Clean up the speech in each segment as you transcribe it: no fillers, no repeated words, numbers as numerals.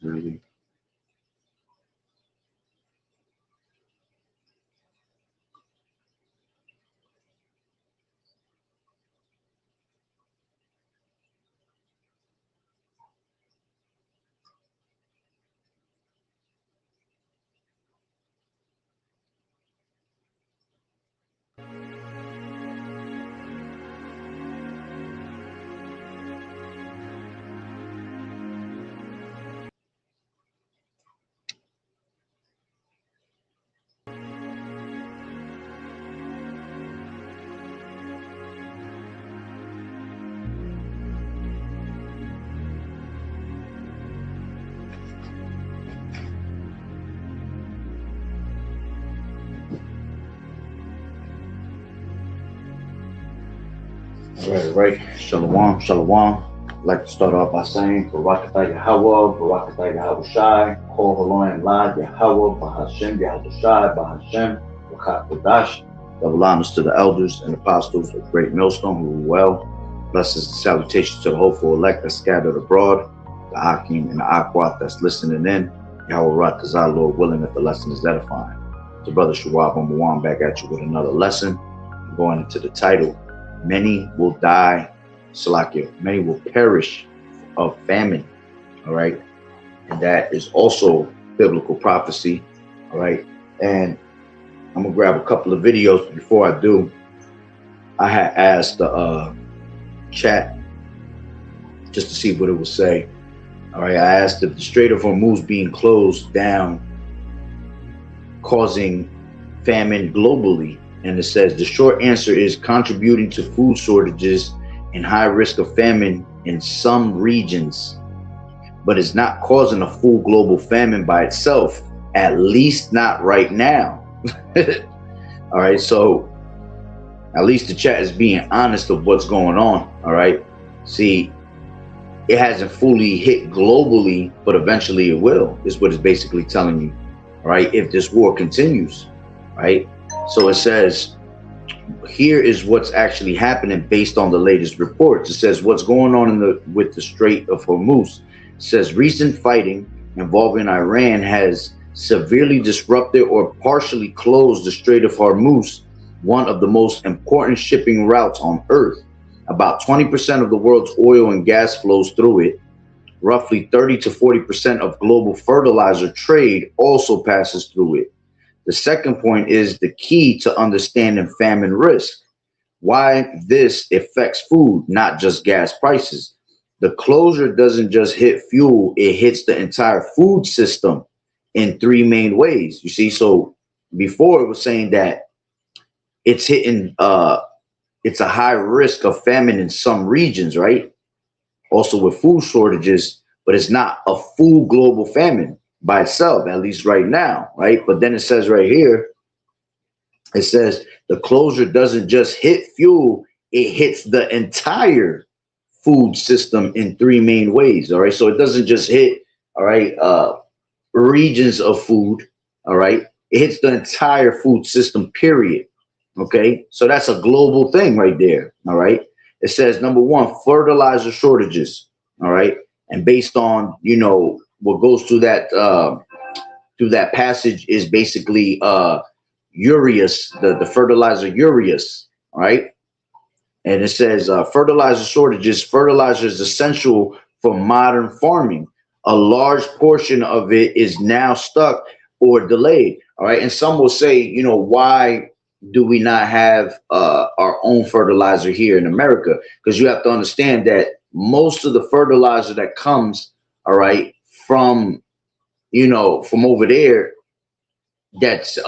Really. Right. Shalom, shalom. I'd like to start off by saying, Barakatah Yahweh, Barakatah Yahweh Shai, Kol Haloim Lad Yahweh, Bahashem Yahweh Shai, Bahashem, Bakat Kodash. Double honors to the elders and apostles of Great Millstone who are well. Blessings and salutations to the hopeful elect that's scattered abroad, the Akim and the Akwat that's listening in. Yahweh Ratazah, Lord willing, that the lesson is edifying. So, Brother Shawab, I'm back at you with another lesson. I'm going into the title. Many will die, Salakia. Many will perish of famine. All right. And that is also biblical prophecy. All right. And I'm going to grab a couple of videos. But before I do, I had asked the chat just to see what it would say. All right. I asked if the Strait of Hormuz being closed down, causing famine globally. And it says the short answer is contributing to food shortages and high risk of famine in some regions, but it's not causing a full global famine by itself, at least not right now. All right, so at least the chat is being honest of what's going on. All right, see, it hasn't fully hit globally, but eventually it will, is what it's basically telling you. All right, if this war continues, right? So it says, here is what's actually happening based on the latest reports. It says what's going on with the Strait of Hormuz. It says recent fighting involving Iran has severely disrupted or partially closed the Strait of Hormuz, one of the most important shipping routes on Earth. About 20% of the world's oil and gas flows through it. Roughly 30 to 40% of global fertilizer trade also passes through it. The second point is the key to understanding famine risk. Why this affects food, not just gas prices. The closure doesn't just hit fuel, it hits the entire food system in three main ways. You see, so before it was saying that it's hitting, it's a high risk of famine in some regions, right? Also with food shortages, but it's not a full global famine by itself, at least right now, right? But then it says right here, it says the closure doesn't just hit fuel, it hits the entire food system in three main ways, all right? So it doesn't just hit, all right, regions of food, all right? It hits the entire food system, period, okay? So that's a global thing right there, all right? It says, number one, fertilizer shortages, all right? And based on, you know, what goes through that passage is basically ureus, the fertilizer ureus, right? And it says fertilizer shortages. Fertilizer is essential for modern farming. A large portion of it is now stuck or delayed. All right, and some will say, you know, why do we not have our own fertilizer here in America? Because you have to understand that most of the fertilizer that comes, all right, from, you know, from over there, that's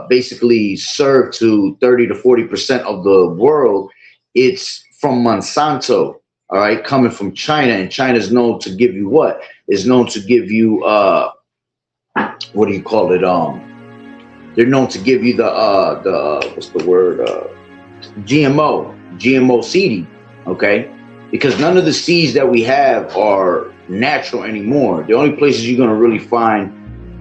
basically served to 30 to 40% of the world, it's from Monsanto, all right, coming from China. And China is known to give you what? Is known to give you what do you call it? They're known to give you the what's the word? GMO seeding, okay? Because none of the seeds that we have are natural anymore. The only places you're gonna really find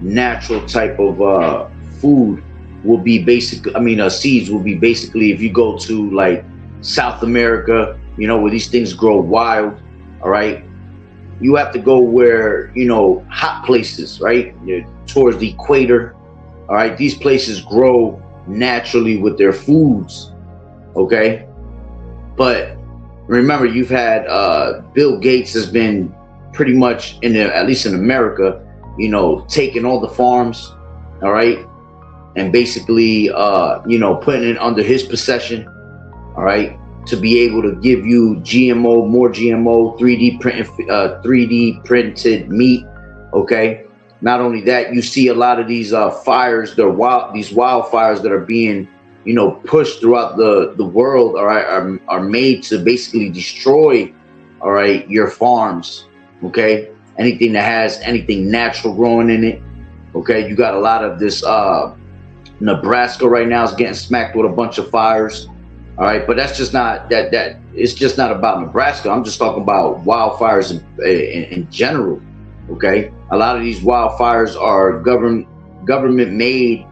natural type of food will be seeds will be basically if you go to like South America, you know, where these things grow wild, all right? You have to go where, you know, hot places, right? Towards the equator. All right. These places grow naturally with their foods. Okay. But remember, you've had Bill Gates has been pretty much at least in America, you know, taking all the farms, all right, and basically, you know, putting it under his possession, all right, to be able to give you GMO, more GMO, 3D printed meat, okay. Not only that, you see a lot of these fires, these wildfires that are being, you know, pushed throughout the world, all right, are made to basically destroy, all right, your farms, okay. Anything that has anything natural growing in it, okay. You got a lot of this. Nebraska right now is getting smacked with a bunch of fires. All right, but that's just not that. It's just not about Nebraska. I'm just talking about wildfires in general. Okay, a lot of these wildfires are government made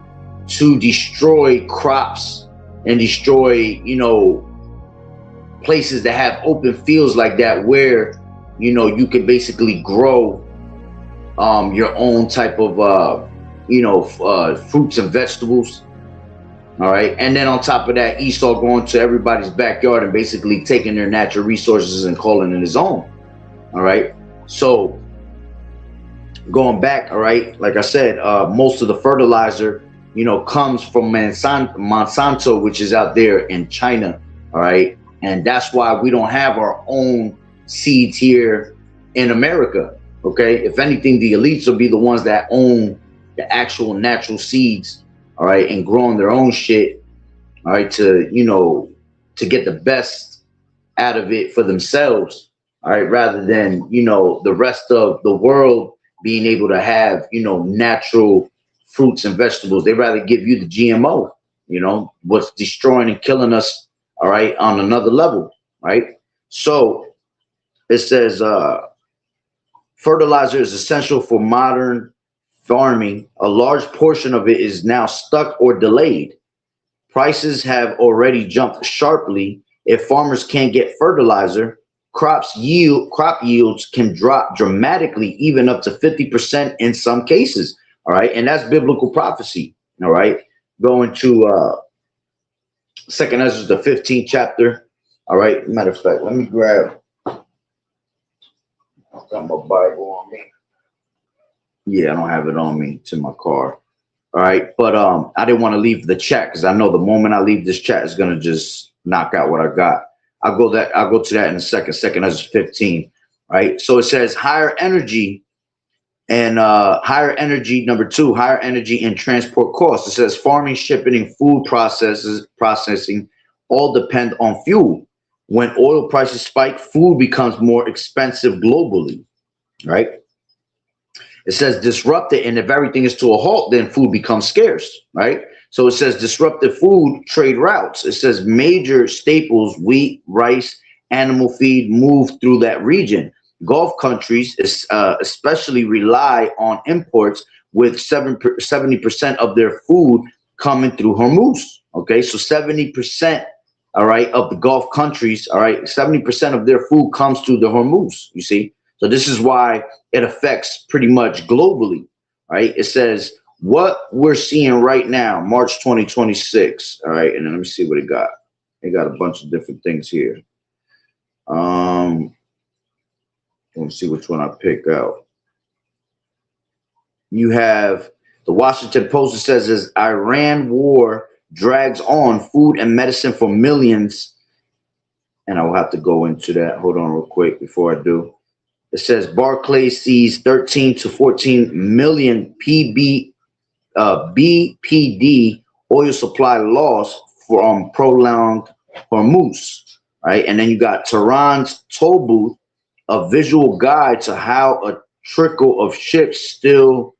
to destroy crops and destroy, you know, places that have open fields like that, where, you know, you can basically grow your own type of you know, fruits and vegetables. All right. And then on top of that, Esau going to everybody's backyard and basically taking their natural resources and calling it his own. All right. So going back, all right, like I said, most of the fertilizer, you know, comes from Monsanto, which is out there in China. All right. And that's why we don't have our own seeds here in America. Okay. If anything, the elites will be the ones that own the actual natural seeds, all right, and growing their own shit, all right, to, you know, to get the best out of it for themselves, all right, rather than, you know, the rest of the world being able to have, you know, natural fruits and vegetables. They rather give you the GMO, you know, what's destroying and killing us, all right, on another level, right? So it says fertilizer is essential for modern farming. A large portion of it is now stuck or delayed. Prices have already jumped sharply. If farmers can't get fertilizer, crop yields can drop dramatically, even up to 50% in some cases. All right, and that's biblical prophecy. All right, going to Second Ezra, the 15th chapter. All right, matter of fact, let me grab. I've got my Bible on me. Yeah, I don't have it on me. It's in my car. All right. But I didn't want to leave the chat because I know the moment I leave this chat is gonna just knock out what I got. I'll go to that in a second. Second as 15. Right. So it says higher energy and higher energy, number 2, higher energy and transport costs. It says farming, shipping, and food processing all depend on fuel. When oil prices spike, food becomes more expensive globally. Right. It says disrupted, and if everything is to a halt, then food becomes scarce, right? So it says disrupted food trade routes. It says major staples, wheat, rice, animal feed move through that region. Gulf countries especially rely on imports, with 70% of their food coming through Hormuz. Okay, so 70%, all right, of the Gulf countries, all right, 70% of their food comes through the Hormuz, you see? So this is why it affects pretty much globally, right? It says what we're seeing right now, March 2026. All right, and then let me see what it got. It got a bunch of different things here. Let me see which one I pick out. You have the Washington Post. It says as Iran war drags on, food and medicine for millions. And I will have to go into that. Hold on real quick before I do. It says Barclays sees 13 to 14 million BPD oil supply loss from prolonged Hormuz, right? And then you got Tehran's toll booth, a visual guide to how a trickle of ships still,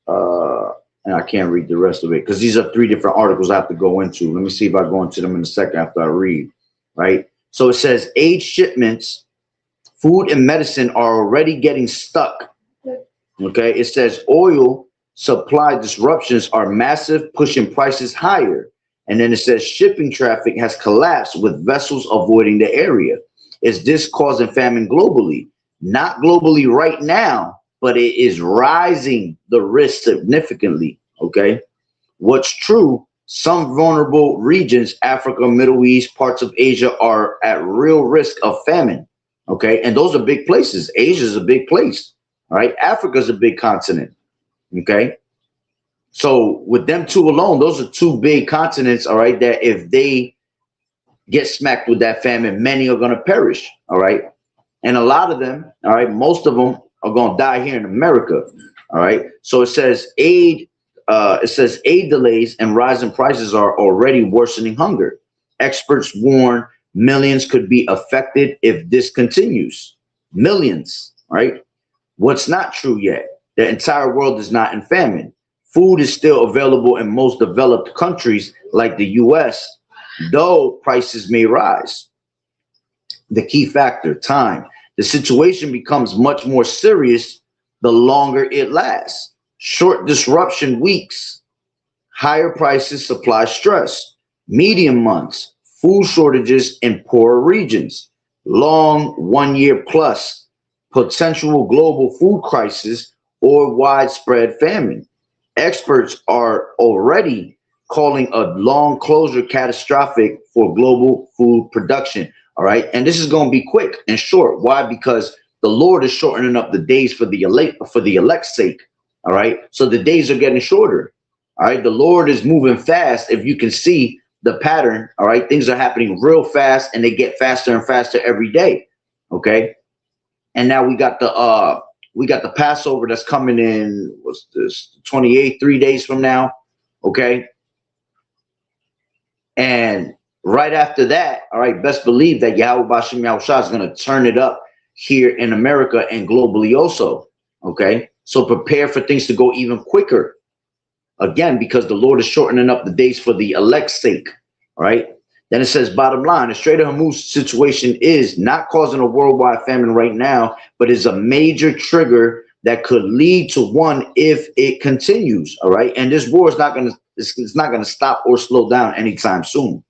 and I can't read the rest of it because these are 3 different articles I have to go into. Let me see if I go into them in a second after I read, right? So it says aid shipments, food and medicine are already getting stuck. Okay, it says oil supply disruptions are massive, pushing prices higher. And then it says shipping traffic has collapsed with vessels avoiding the area. Is this causing famine globally? not globally right now, but it is rising the risk significantly. Okay. What's true, some vulnerable regions, Africa, Middle East, parts of Asia, are at real risk of famine. Okay. And those are big places. Asia is a big place. All right. Africa is a big continent. Okay. So with them two alone, those are two big continents. All right. That if they get smacked with that famine, many are going to perish. All right. And a lot of them, all right, most of them are going to die here in America. All right. So it says aid delays and rising prices are already worsening hunger. Experts warn millions could be affected if this continues. Millions, right? What's not true yet? The entire world is not in famine. Food is still available in most developed countries like the US, though prices may rise. The key factor, time. The situation becomes much more serious the longer it lasts. Short disruption weeks, higher prices, supply stress. Medium months, food shortages in poorer regions. Long 1 year plus, potential global food crisis or widespread famine. Experts are already calling a long closure catastrophic for global food production. All right. And this is going to be quick and short. Why? Because the Lord is shortening up the days for the elect's sake. All right. So the days are getting shorter. All right. The Lord is moving fast. If you can see the pattern, all right, things are happening real fast and they get faster and faster every day. Okay. And now we got the Passover that's coming in, what's this, 28, 3 days from now. Okay. And right after that, all right, best believe that Yahweh Bashem Yahushua is going to turn it up here in America and globally also. Okay. So prepare for things to go even quicker. Again, because the Lord is shortening up the days for the elect's sake. All right. Then it says, bottom line, the Strait of Hormuz situation is not causing a worldwide famine right now, but is a major trigger that could lead to one if it continues. All right. And this war is not going to, it's not going to stop or slow down anytime soon.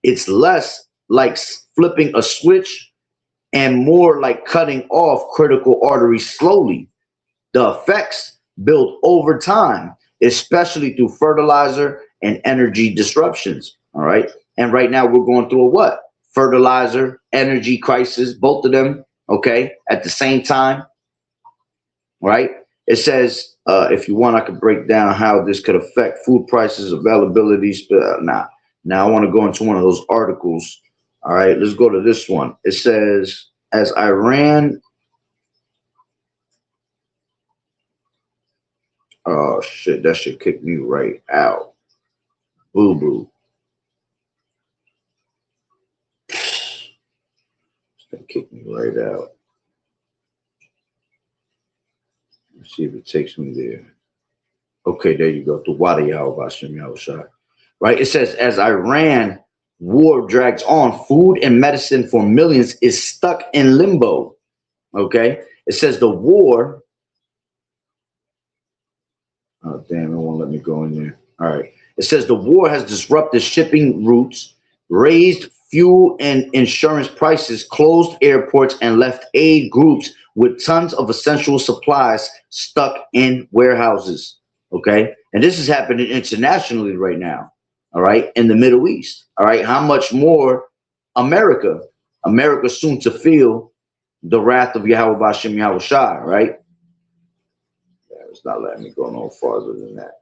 It's less like flipping a switch and more like cutting off critical arteries slowly. The effects build over time, especially through fertilizer and energy disruptions. All right. And right now we're going through a what? Fertilizer, energy crisis, both of them, okay, at the same time. Right. It says, if you want, I could break down how this could affect food prices, availability. Now I want to go into one of those articles. All right, let's go to this one. It says, as Iran. Oh, shit, that should kick me right out. Boo boo. That kick me right out. Let's see if it takes me there. Okay, there you go. The Wadi Bashem Yahushua. Right? It says, as Iran war drags on, food and medicine for millions is stuck in limbo. Okay? It says the war. Oh, damn, it won't let me go in there. All right. It says the war has disrupted shipping routes, raised fuel and insurance prices, closed airports, and left aid groups with tons of essential supplies stuck in warehouses. Okay. And this is happening internationally right now. All right. In the Middle East. All right. How much more America? America soon to feel the wrath of Yahweh Bashem Yahushua, right? Yeah, it's not letting me go no farther than that.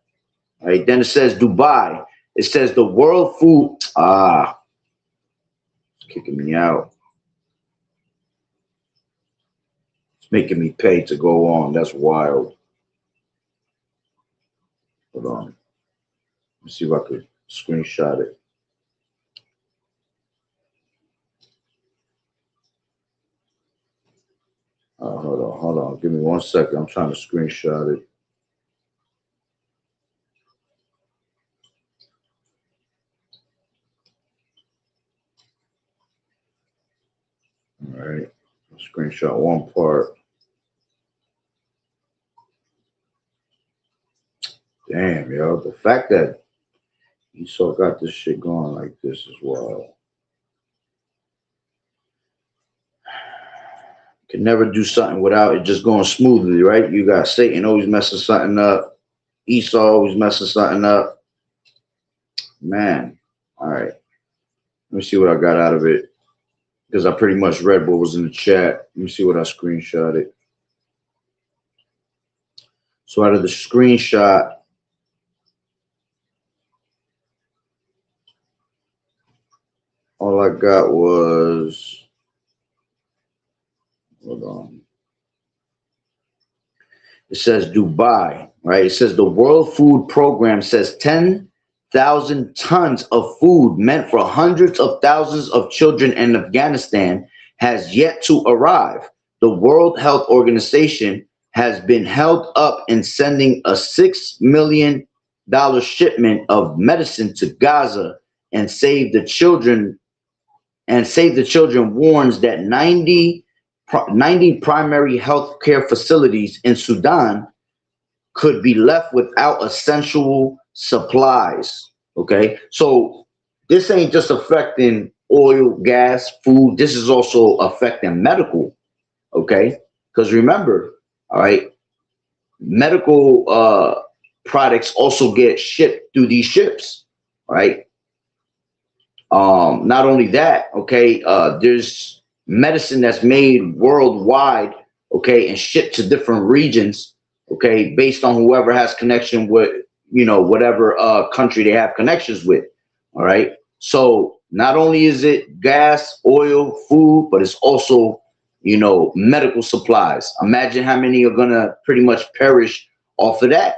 All right. Then it says Dubai. It says the world food. Kicking me out. It's making me pay to go on. That's wild. Hold on. Let's see if I could screenshot it. Hold on. Give me 1 second. I'm trying to screenshot it. All right. Screenshot one part. Damn, yo. The fact that Esau got this shit going like this is wild. Can never do something without it just going smoothly, right? You got Satan always messing something up. Esau always messing something up. Man, all right. Let me see what I got out of it because I pretty much read what was in the chat. Let me see what I screenshotted. So out of the screenshot, all I got was, hold on. It says Dubai, right? It says the World Food Program says 10,000 tons of food meant for hundreds of thousands of children in Afghanistan has yet to arrive. The World Health Organization has been held up in sending a $6 million shipment of medicine to Gaza and Save the Children warns that 90 primary health care facilities in Sudan could be left without essential supplies. Okay, so this ain't just affecting oil, gas, food. This is also affecting medical. Okay, because remember, all right, medical products also get shipped through these ships. Right. Not only that, okay, there's medicine that's made worldwide, okay, and shipped to different regions, okay, based on whoever has connection with, whatever country they have connections with. All right. So not only is it gas, oil, food, but it's also, medical supplies. Imagine how many are gonna pretty much perish off of that.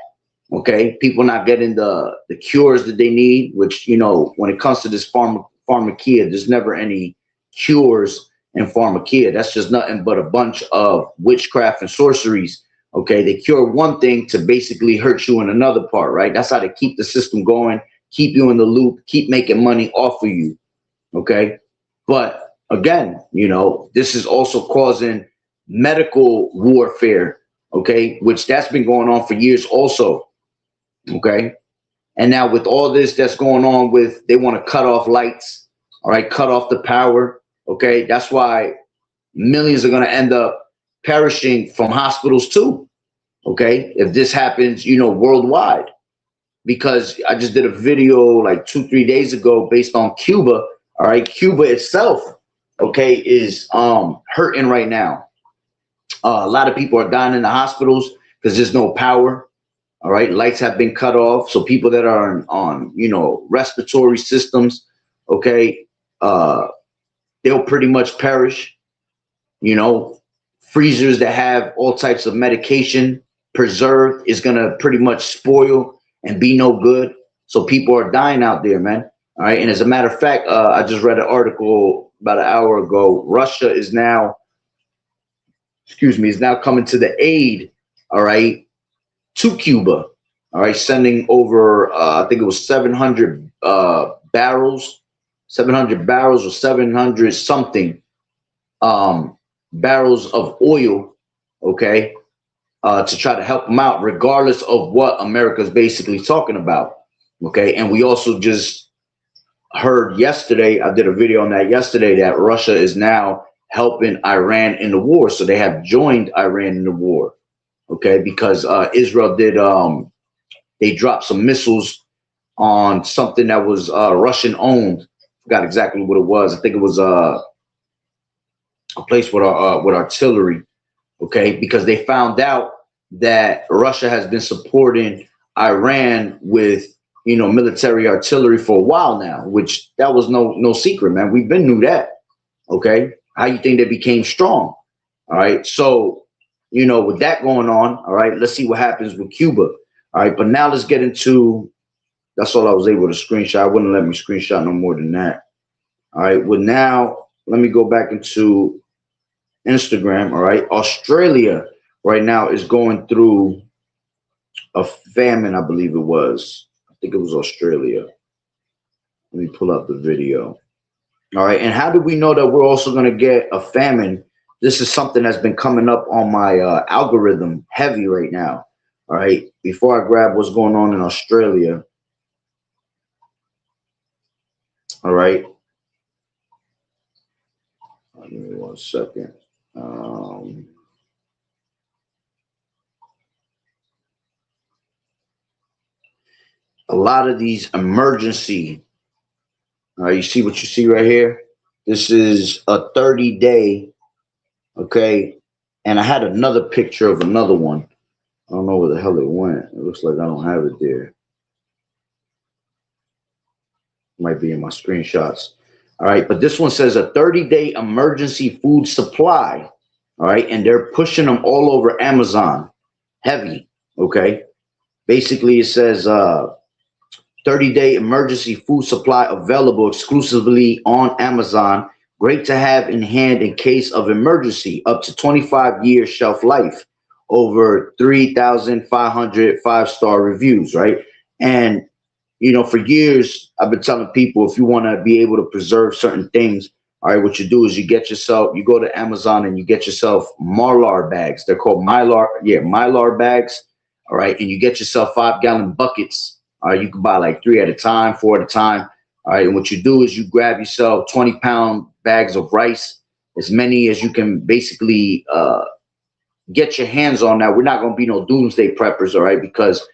Okay, people not getting the cures that they need, which when it comes to this pharmakia, there's never any cures in pharmakia. That's just nothing but a bunch of witchcraft and sorceries. Okay, they cure one thing to basically hurt you in another part, right? That's how they keep the system going, keep you in the loop, keep making money off of you. Okay, but again, this is also causing medical warfare. Okay, which that's been going on for years also. Okay. And now with all this that's going on with, they want to cut off lights, all right, cut off the power. Okay. That's why millions are going to end up perishing from hospitals too. Okay. If this happens, worldwide, because I just did a video like 2, 3 days ago based on Cuba. All right. Cuba itself, okay, is hurting right now. A lot of people are dying in the hospitals because there's no power. All right, lights have been cut off, so people that are on respiratory systems, okay, they'll pretty much perish. Freezers that have all types of medication preserved is gonna pretty much spoil and be no good. So people are dying out there, man. All right, and as a matter of fact, I just read an article about an hour ago. Russia is now, is now coming to the aid. All right, to Cuba, all right, sending over, I think it was 700 barrels, 700 barrels or 700 something barrels of oil, okay, to try to help them out, regardless of what America's basically talking about, okay. And we also just heard yesterday, I did a video on that yesterday, that Russia is now helping Iran in the war. So they have joined Iran in the war. Okay, because Israel did, they dropped some missiles on something that was Russian owned. Forgot exactly what it was. I think it was a place with artillery. Okay, because they found out that Russia has been supporting Iran with military artillery for a while now, which that was no secret, man. We've been knew that. Okay, how you think they became strong? All right, so. With that going on, all right, let's see what happens with Cuba. All right, but now let's get into, that's all I was able to screenshot. I wouldn't let me screenshot no more than that. All right, well, now let me go back into Instagram. All right, Australia right now is going through a famine, I believe it was. I think it was Australia. Let me pull up the video. All right, and how do we know that we're also going to get a famine? This is something that's been coming up on my algorithm heavy right now. All right. Before I grab what's going on in Australia. All right. Give me 1 second. Um, a lot of these emergency. All right, you see what you see right here. This is a 30-day. Okay, and I had another picture of another one. I don't know where the hell it went. It looks like I don't have it there. It might be in my screenshots. All right, but this one says a 30-day emergency food supply. All right, and they're pushing them all over Amazon, heavy. Okay, basically it says 30-day emergency food supply available exclusively on Amazon. Great to have in hand in case of emergency. Up to 25 years shelf life. Over 3,500 five-star reviews, right? And, for years, I've been telling people if you want to be able to preserve certain things, all right, what you do is you go to Amazon and you get yourself Mylar bags. They're called Mylar bags, all right? And you get yourself 5-gallon buckets. All right, you can buy like 3 at a time, 4 at a time. All right, and what you do is you grab yourself 20-pound bags of rice, as many as you can basically get your hands on. Now, we're not going to be no doomsday preppers, all right, because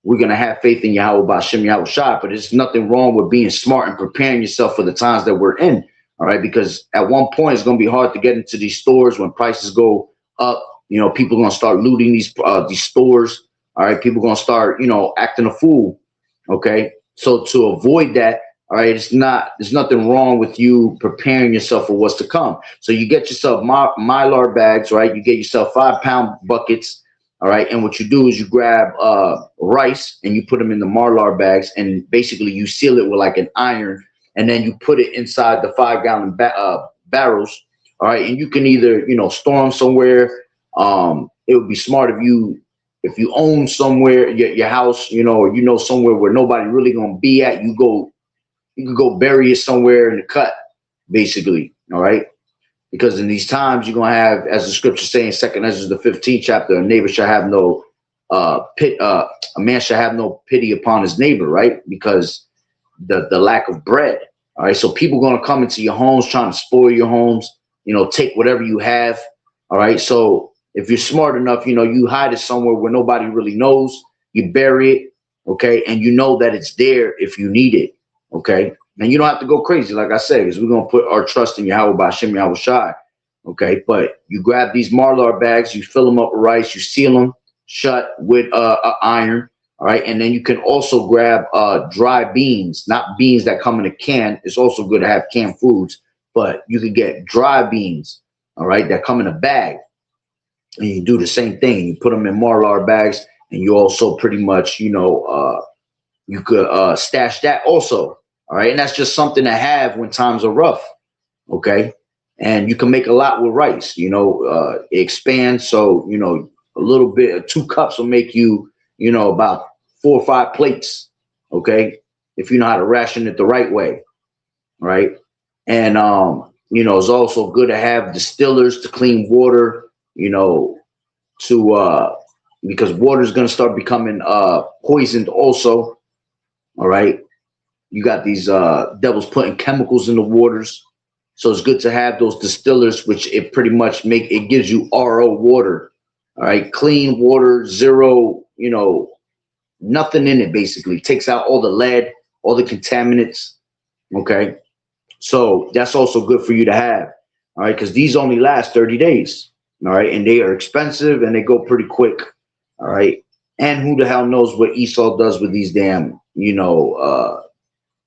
we're going to have faith in Yahweh Bashem Yahweh Shai, but there's nothing wrong with being smart and preparing yourself for the times that we're in, all right, because at one point it's going to be hard to get into these stores when prices go up. People are going to start looting these stores, all right, people are going to start, acting a fool. Okay, so to avoid that, all right, there's nothing wrong with you preparing yourself for what's to come. So you get yourself Mylar bags, right? You get yourself 5-pound buckets, all right, and what you do is you grab rice and you put them in the Mylar bags, and basically you seal it with like an iron, and then you put it inside the 5-gallon barrels, all right, and you can either store them somewhere. It would be smart if you own somewhere, your house, or somewhere where nobody really gonna be at, you can go bury it somewhere in the cut, basically. All right. Because in these times you're gonna have, as the scripture saying, Second Ezra the 15th chapter, a neighbor shall have no a man shall have no pity upon his neighbor, right? Because the lack of bread. All right. So people gonna come into your homes trying to spoil your homes, take whatever you have. All right. So if you're smart enough, you hide it somewhere where nobody really knows. You bury it, okay, and you know that it's there if you need it, okay. And you don't have to go crazy, like I said, because we're gonna put our trust in Yahweh Bashem Yahweh Shai, okay. But you grab these Mylar bags, you fill them up with rice, you seal them shut with iron, all right, and then you can also grab dry beans, not beans that come in a can. It's also good to have canned foods, but you can get dry beans, all right, that come in a bag. And you do the same thing. You put them in Mylar bags, and you also pretty much, you could stash that also. All right, and that's just something to have when times are rough. Okay, and you can make a lot with rice. It expands. So a little bit, 2 cups will make you, about 4 or 5 plates. Okay, if you know how to ration it the right way, right? And it's also good to have distillers to clean water. To because water is going to start becoming poisoned also. All right, you got these devils putting chemicals in the waters, so it's good to have those distillers, which it pretty much it gives you RO water. All right, clean water, zero, nothing in it, basically takes out all the lead, all the contaminants. Okay, so that's also good for you to have. All right, because these only last 30 days. All right, and they are expensive and they go pretty quick. All right, and who the hell knows what Esau does with these damn,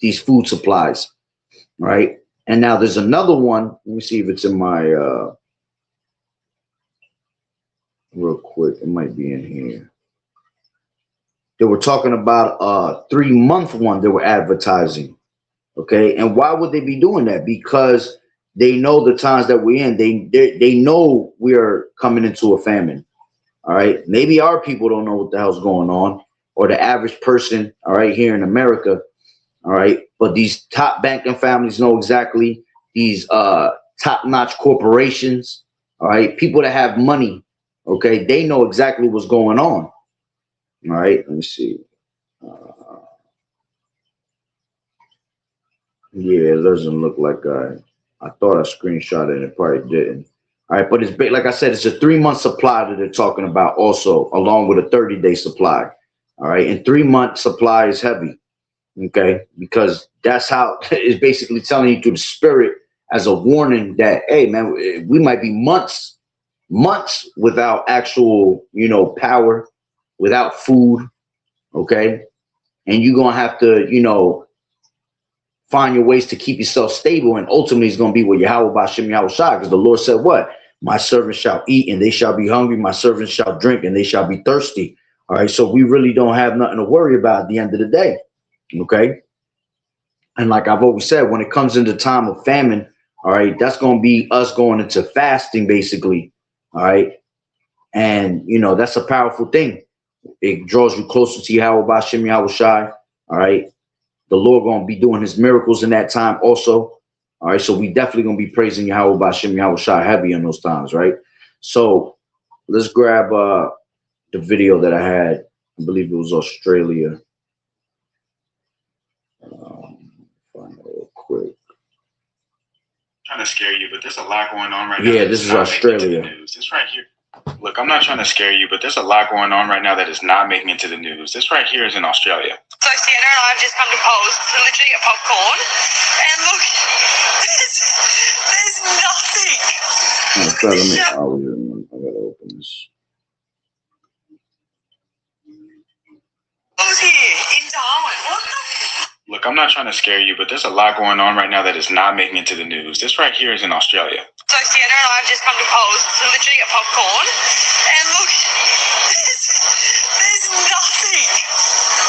these food supplies. All right, and now there's another one. Let me see if it's in my real quick. It might be in here. They were talking about a 3-month one they were advertising. Okay, and why would they be doing that? Because they know the times that we're in. They know we are coming into a famine. All right, maybe our people don't know what the hell's going on, or the average person. All right, here in America. All right, but these top banking families know exactly. These top-notch corporations. All right, people that have money. Okay, they know exactly what's going on. All right, let me see. Yeah, it doesn't look like I thought I screenshot it. It probably didn't. All right, but it's big, like I said, it's a 3-month supply that they're talking about also, along with a 30-day supply. All right, and 3-month supply is heavy. Okay, because that's how it's basically telling you through the spirit as a warning that, hey man, we might be months without actual, power, without food. Okay, and you're gonna have to, find your ways to keep yourself stable, and ultimately it's gonna be what Yahweh Bashem Yahweh Shai, because the Lord said, what? My servants shall eat and they shall be hungry, my servants shall drink and they shall be thirsty. All right, so we really don't have nothing to worry about at the end of the day. Okay, and like I've always said, when it comes into time of famine, all right, that's going to be us going into fasting, basically. All right, and that's a powerful thing. It draws you closer to Yahweh Bashem Yahweh Shai. All right, the Lord going to be doing his miracles in that time also. All right, so we definitely going to be praising Yahweh Bashem Yahweh Shai heavy in those times, right? So let's grab the video that I had. I believe it was Australia. Find it real quick. Trying to scare you, but there's a lot going on right now. Yeah, this is Australia. This right here. Look, I'm not trying to scare you, but there's a lot going on right now that is not making it to the news. This right here is in Australia. So Sienna and I have just come to Coles to literally get popcorn, and look, there's nothing. I gotta open this. Who's here in Darwin? What the? Look, I'm not trying to scare you, but there's a lot going on right now that is not making it to the news. This right here is in Australia. So Sienna and I have just come to Coles to literally get popcorn, and look, there's nothing.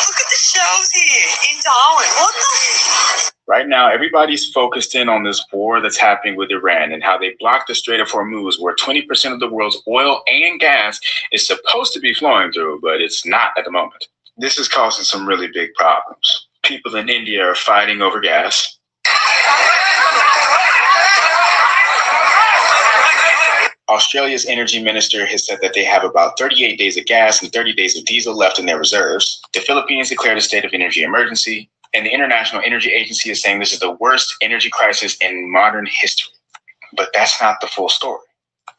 Look at the shelves here in Darwin. What the? Right now, everybody's focused in on this war that's happening with Iran and how they blocked the Strait of Hormuz, where 20% of the world's oil and gas is supposed to be flowing through, but it's not at the moment. This is causing some really big problems. People in India are fighting over gas. Australia's energy minister has said that they have about 38 days of gas and 30 days of diesel left in their reserves. The Philippines declared a state of energy emergency, and the International Energy Agency is saying this is the worst energy crisis in modern history. But that's not the full story.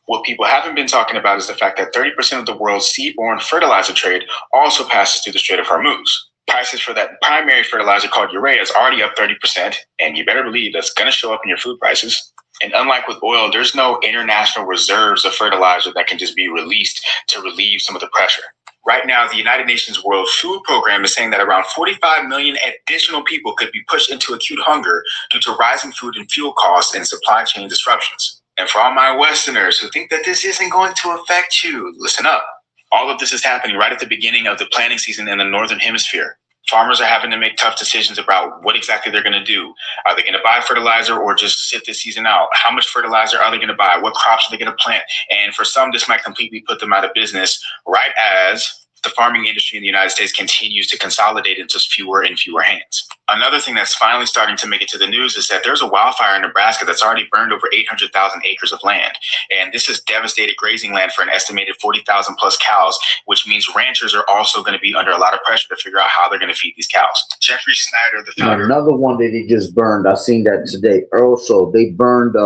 What people haven't been talking about is the fact that 30% of the world's seaborne fertilizer trade also passes through the Strait of Hormuz. Prices for that primary fertilizer called urea is already up 30%, and you better believe that's going to show up in your food prices. And unlike with oil, there's no international reserves of fertilizer that can just be released to relieve some of the pressure. Right now, the United Nations World Food Program is saying that around 45 million additional people could be pushed into acute hunger due to rising food and fuel costs and supply chain disruptions. And for all my Westerners who think that this isn't going to affect you, listen up. All of this is happening right at the beginning of the planting season in the Northern Hemisphere. Farmers are having to make tough decisions about what exactly they're going to do. Are they going to buy fertilizer or just sit this season out? How much fertilizer are they going to buy? What crops are they going to plant? And for some, this might completely put them out of business, right as the farming industry in the United States continues to consolidate into fewer and fewer hands. Another thing that's finally starting to make it to the news is that there's a wildfire in Nebraska that's already burned over 800,000 acres of land. And this has devastated grazing land for an estimated 40,000 plus cows, which means ranchers are also going to be under a lot of pressure to figure out how they're going to feed these cows. Jeffrey Snyder, the founder. Another one that they just burned, I seen that today. Also, they burned, it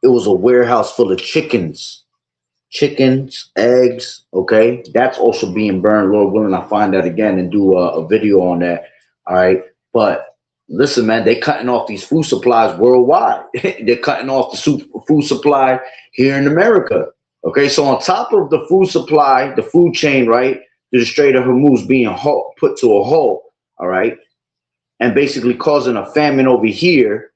was a warehouse full of chickens, eggs. Okay, that's also being burned. Lord willing, I'll find that again and do a video on that. All right, but listen, man, they're cutting off these food supplies worldwide. They're cutting off the food supply here in America. Okay, so on top of the food supply, the food chain, right, to the Strait of Hormuz being put to a halt, all right, and basically causing a famine over here,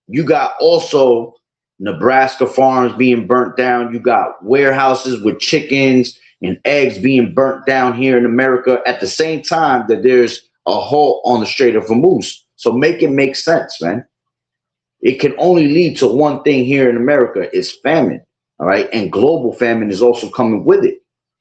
you got also Nebraska farms being burnt down. You got warehouses with chickens and eggs being burnt down here in America at the same time that there's a halt on the Strait of Hormuz. So make it make sense, man. It can only lead to one thing here in America is famine, all right? And global famine is also coming with it,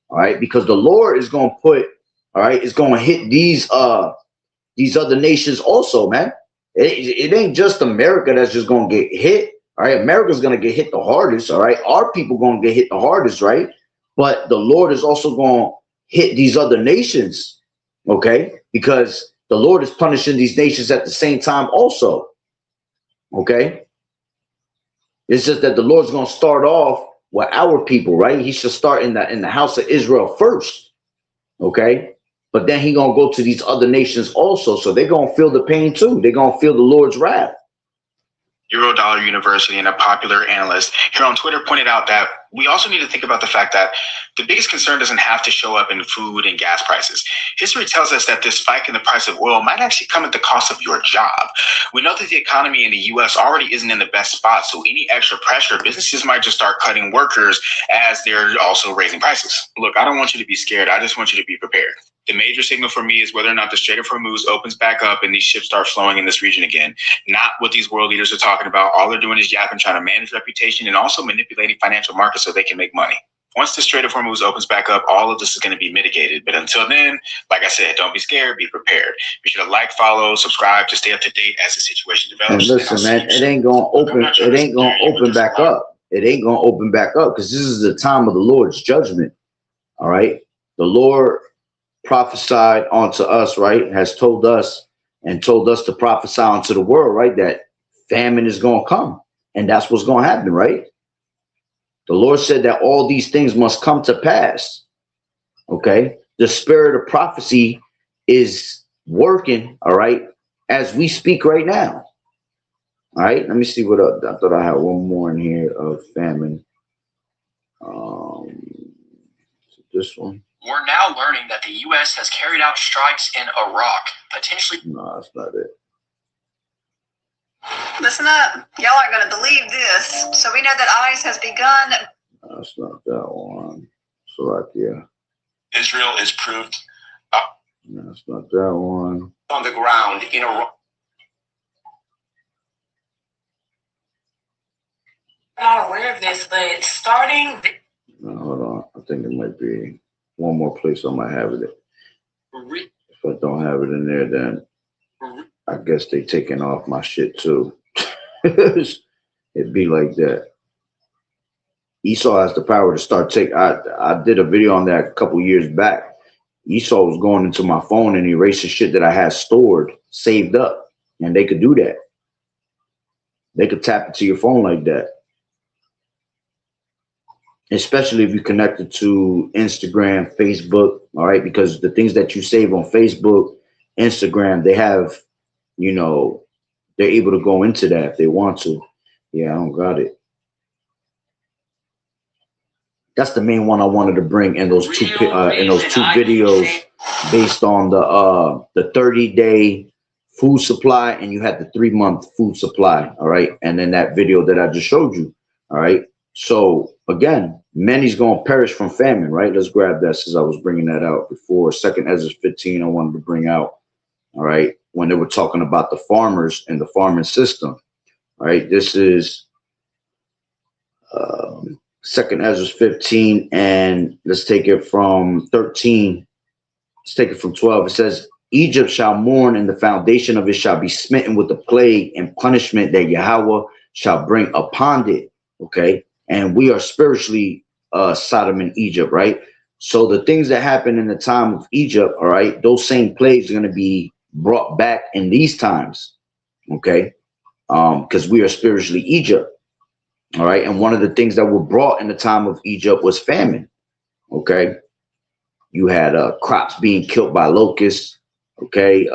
all right? Because the Lord is going to put, all right, it's going to hit these other nations also, man. It ain't just America that's just going to get hit. All right, America's going to get hit the hardest, all right? Our people going to get hit the hardest, right? But the Lord is also going to hit these other nations, okay? Because the Lord is punishing these nations at the same time also, okay? It's just that the Lord's going to start off with our people, right? He should start in the house of Israel first, okay? But then he going to go to these other nations also, so they're going to feel the pain too. They're going to feel the Lord's wrath. Eurodollar University and a popular analyst here on Twitter pointed out that we also need to think about the fact that the biggest concern doesn't have to show up in food and gas prices. History tells us that this spike in the price of oil might actually come at the cost of your job. We know that the economy in the U.S. already isn't in the best spot, so any extra pressure, businesses might just start cutting workers as they're also raising prices. Look, I don't want you to be scared. I just want you to be prepared. The major signal for me is whether or not the Strait of Hormuz opens back up and these ships start flowing in this region again. Not what these world leaders are talking about. All they're doing is yapping, trying to manage reputation and also manipulating financial markets so they can make money. Once the Strait of Hormuz opens back up, all of this is going to be mitigated. But until then, like I said, don't be scared, be prepared. Be sure to like, follow, subscribe to stay up to date as the situation develops. And listen, man, it ain't gonna open. It ain't gonna open back up. It ain't gonna open back up because this is the time of the Lord's judgment. All right, the Lord prophesied onto us, right? Has told us to prophesy onto the world, right? That famine is gonna come, and that's what's gonna happen, right? The Lord said that all these things must come to pass. Okay, the spirit of prophecy is working, all right, as we speak right now. All right, let me see what else. I thought I had one more in here of famine. This one. We're now learning that the U.S. has carried out strikes in Iraq, potentially. No, that's not it. Listen up. Y'all aren't going to believe this. So we know that ICE has begun. No, that's not that one. Slovakia. Israel is proved No, that's not that one. on the ground in Iraq. I'm not aware of this, but starting. No, hold on. I think it might be one more place I might have it. If I don't have it in there, then I guess they taking off my shit too. It'd be like that. Esau has the power to start taking. I did a video on that a couple years back. Esau was going into my phone and erasing shit that I had stored, saved up, and they could do that. They could tap into your phone like that. Especially if you connect it to Instagram, Facebook, all right? Because the things that you save on Facebook, Instagram, they have, you know, they're able to go into that if they want to. Yeah, I don't got it. That's the main one I wanted to bring in those two videos based on the 30-day food supply, and you had the 3-month food supply, all right? And then that video that I just showed you, all right? So again, many's gonna perish from famine, right? Let's grab that since I was bringing that out before. 2nd Ezra 15, I wanted to bring out, all right, when they were talking about the farmers and the farming system, all right? This is 2nd Ezra 15, and let's take it from 13. Let's take it from 12. It says, Egypt shall mourn, and the foundation of it shall be smitten with the plague and punishment that Yahweh shall bring upon it, okay? And we are spiritually Sodom and Egypt, right? So the things that happen in the time of Egypt, all right, those same plagues are going to be brought back in these times, okay? Because we are spiritually Egypt, all right? And one of the things that were brought in the time of Egypt was famine, okay? You had crops being killed by locusts, okay?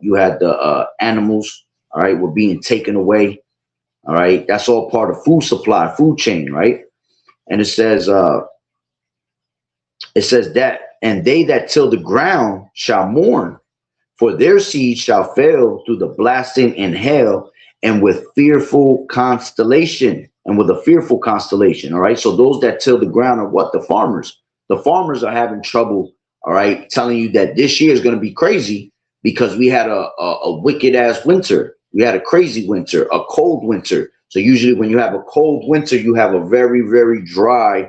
You had the animals, all right, were being taken away. All right, that's all part of food supply, food chain, right? And it says that, and they that till the ground shall mourn, for their seed shall fail through the blasting and hail, and with fearful constellation, and with a fearful constellation. All right, so those that till the ground are what? The farmers. The farmers are having trouble, all right, telling you that this year is going to be crazy because we had a wicked ass winter. We had a crazy winter, a cold winter. So usually when you have a cold winter, you have a very, very dry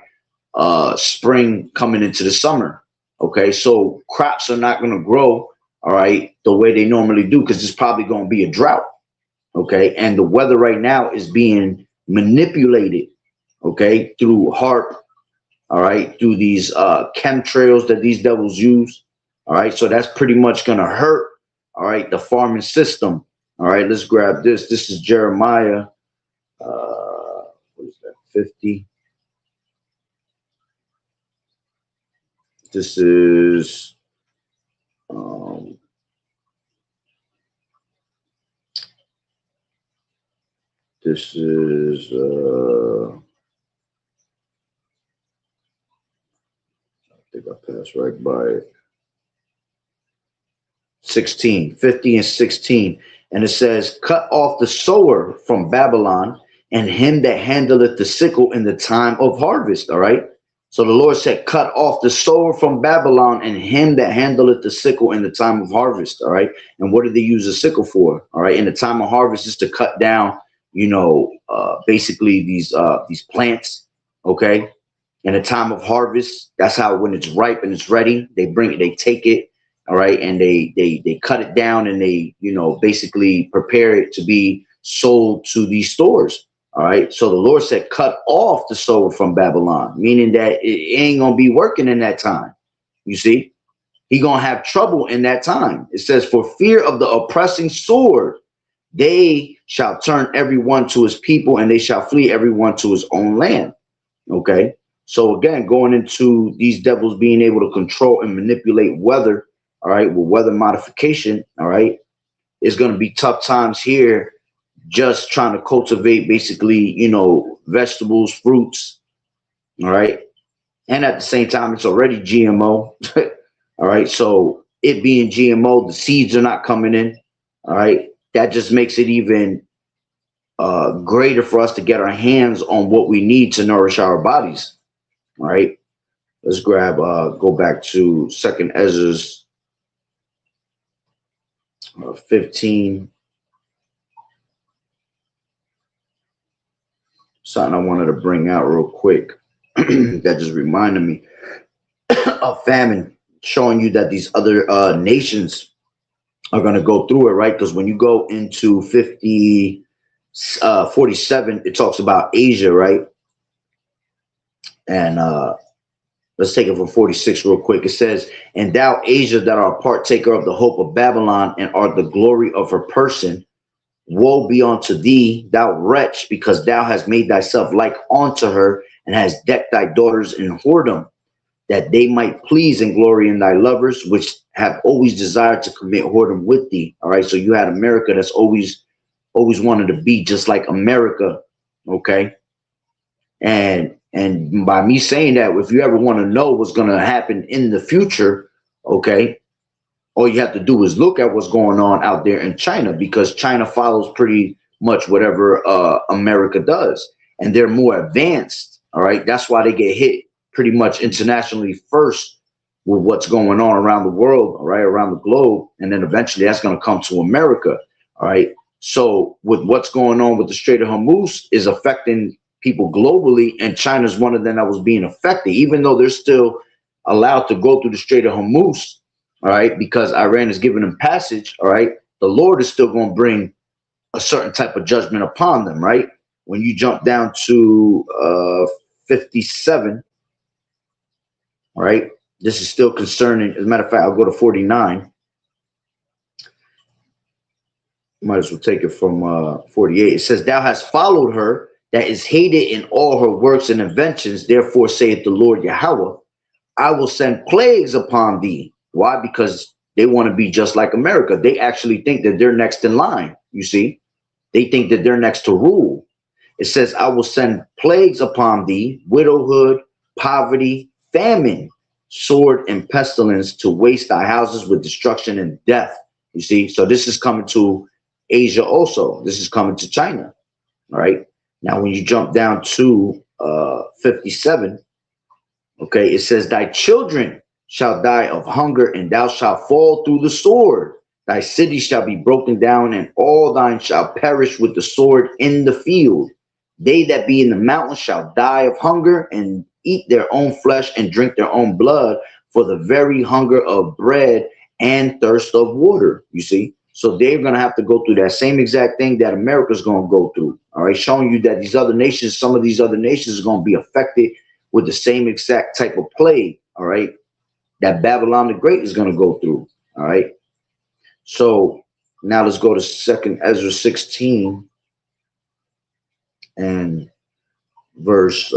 spring coming into the summer. Okay, so crops are not going to grow, all right, the way they normally do because it's probably going to be a drought. Okay, and the weather right now is being manipulated, okay, through HARP, all right, through these chemtrails that these devils use. All right, so that's pretty much going to hurt, all right, the farming system. All right, let's grab this. This is Jeremiah 50. This is this is I think I passed right by it. 16, 50 and 16. And it says, cut off the sower from Babylon and him that handleth the sickle in the time of harvest. All right. So the Lord said, cut off the sower from Babylon and him that handleth the sickle in the time of harvest. All right. And what did they use a sickle for? All right. In the time of harvest is to cut down, basically these plants. Okay. In the time of harvest, that's how when it's ripe and it's ready, they bring it, they take it, all right, and they cut it down and they basically prepare it to be sold to these stores. All right. So the Lord said, cut off the sower from Babylon, meaning that it ain't gonna be working in that time. You see, he gonna have trouble in that time. It says, for fear of the oppressing sword, they shall turn everyone to his people, and they shall flee everyone to his own land. Okay. So again, going into these devils being able to control and manipulate weather, all right, with weather modification, all right, it's going to be tough times here just trying to cultivate basically, vegetables, fruits, all right. And at the same time, it's already GMO, all right. So it being GMO, the seeds are not coming in, all right. That just makes it even greater for us to get our hands on what we need to nourish our bodies. All right, let's go back to Second Ezra's 15. Something I wanted to bring out real quick that just reminded me of famine, showing you that these other nations are going to go through it, right? Because when you go into 47, it talks about Asia, right? And let's take it from 46 real quick. It says, and thou, Asia, that art partaker of the hope of Babylon and art the glory of her person, woe be unto thee, thou wretch, because thou hast made thyself like unto her and hast decked thy daughters in whoredom, that they might please and glory in thy lovers, which have always desired to commit whoredom with thee. All right. So you had America that's always wanted to be just like America. Okay. And by me saying that, if you ever want to know what's going to happen in the future, okay, all you have to do is look at what's going on out there in China, because China follows pretty much whatever America does, and they're more advanced. All right, that's why they get hit pretty much internationally first with what's going on around the world, all right, around the globe, and then eventually that's going to come to America. All right, so with what's going on with the Strait of Hormuz is affecting people globally, and China's one of them that was being affected, even though they're still allowed to go through the Strait of Hormuz, all right, because Iran is giving them passage, all right, the Lord is still going to bring a certain type of judgment upon them, right? When you jump down to 57, all right, this is still concerning. As a matter of fact, I'll go to 49. Might as well take it from 48. It says, thou hast followed her that is hated in all her works and inventions. Therefore saith the Lord Yahweh, I will send plagues upon thee. Why? Because they want to be just like America. They actually think that they're next in line. You see, they think that they're next to rule. It says, I will send plagues upon thee, widowhood, poverty, famine, sword, and pestilence, to waste thy houses with destruction and death. You see, so this is coming to Asia also. This is coming to China. All right. Now, when you jump down to 57, okay, it says, thy children shall die of hunger, and thou shalt fall through the sword. Thy city shall be broken down, and all thine shall perish with the sword in the field. They that be in the mountains shall die of hunger, and eat their own flesh, and drink their own blood, for the very hunger of bread and thirst of water. You see, so they're going to have to go through that same exact thing that America's going to go through. All right, showing you that these other nations, some of these other nations are going to be affected with the same exact type of plague. All right, that Babylon the Great is going to go through. All right. So now let's go to Second Ezra 16 and verse